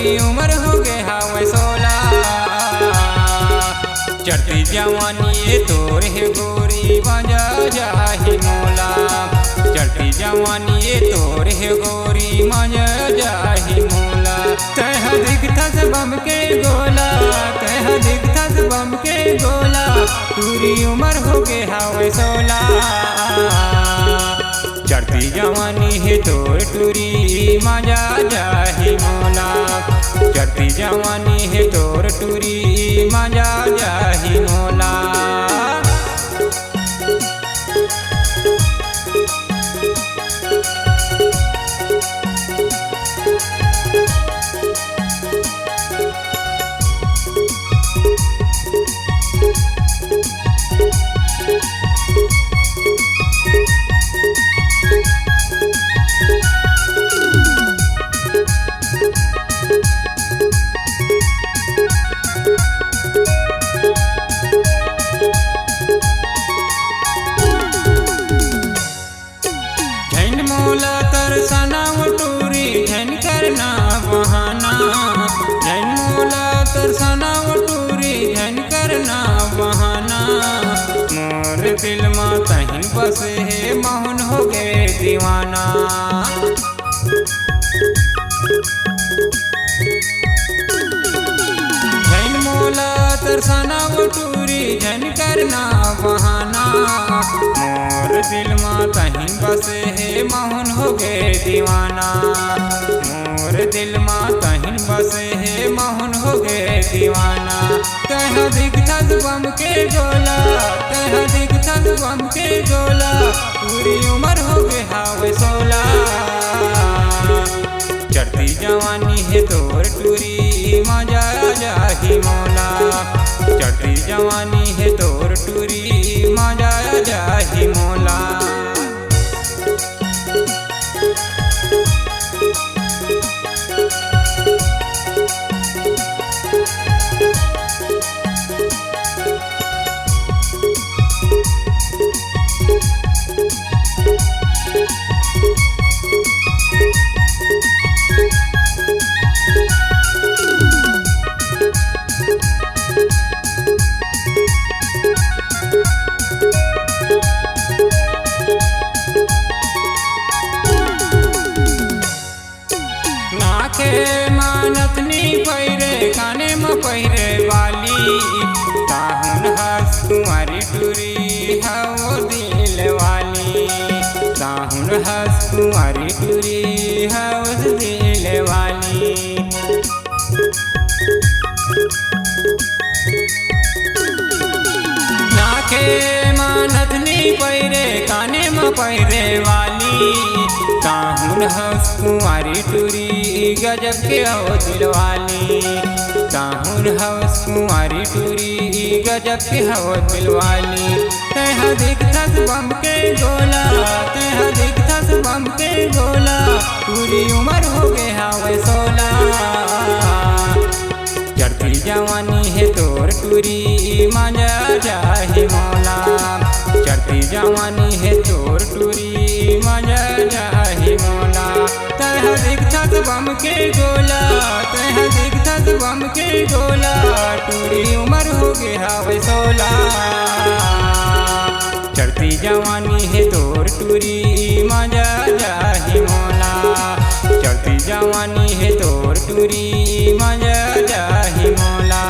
टूरी उम्र हो गए हवे 16। चढ़ती जवानी तोर है गोरी मजा जाही मोला। चढ़ती जवानी तोर है गोरी मजा जाही मोला। कह दिखत बम के गोला, कह दिखत बम के गोला। टूरी उम्र हो गए हवे 16। चढ़ती जवानी है तोर टूरी मजा जाही मोला। चढ़ती जवानी है तोर टूरी मजा जाही मोला। तरसना टूरी झन करना बहाना। झन मोला तरसना टूरी झन करना बहाना। मोर दिल में तहीं बसे है मौन हो गए दीवाना। झन मोला तरसना टूरी झन करना बहाना। मोर दिल में तहीं बसे है मौन हो गए दीवाना। मोर दिल में तहीं बसे है मौन हो गए दीवाना। कह दिखत बम के गोला, कह दिखत बम के गोला। पूरी उम्र हो गए हवे 16। चढ़ती जवानी है तोर टूरी मजा जाही मोला। चढ़ती जवानी है तोर टूरी मजा जाही मोला। मानत नी पैरे काने में पैरे वाली। ताहुन हंस तुम्हारी टूरी हवो दिल वाली। ताहुन हंस तुम्हारी टूरी हवो दिल वाली। नाके मानत नी पैरे काने में पैरे वाली। ताहुन हंस कुंवारी टूरी गजब के हो दिल वाली। ताहुन हंस कुंवारी टूरी गजब के हो दिल वाली। तह दिखत बम के गोला, तह दिखत बम के गोला। पूरी उम्र हो गए हवे 16। चढ़ती जवानी है तोर टूरी मजा जाही मोला। चढ़ती जवानी है तोर टूरी मजा जाही मोला। तह दिखत बम के गोला, तह दिखत बम के गोला। टूरी उम्र हो गए हवे 16। चढ़ती जवानी है तोर टूरी मजा जाही मोला। चढ़ती जवानी है तोर टूरी मजा जाही मोला।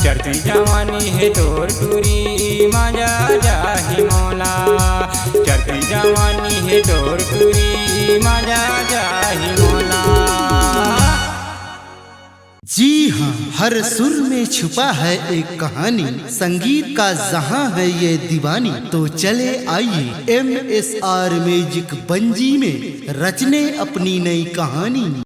चढ़ती जवानी है तोर टूरी मजा जाही मोला। चढ़ती जवानी है तोर टूरी मजा जाही मोला। जी हाँ, हर सुर में छुपा है एक कहानी। संगीत का जहां है ये दीवानी। तो चले आइए MSR म्यूजिक बंजी में रचने अपनी नई कहानी।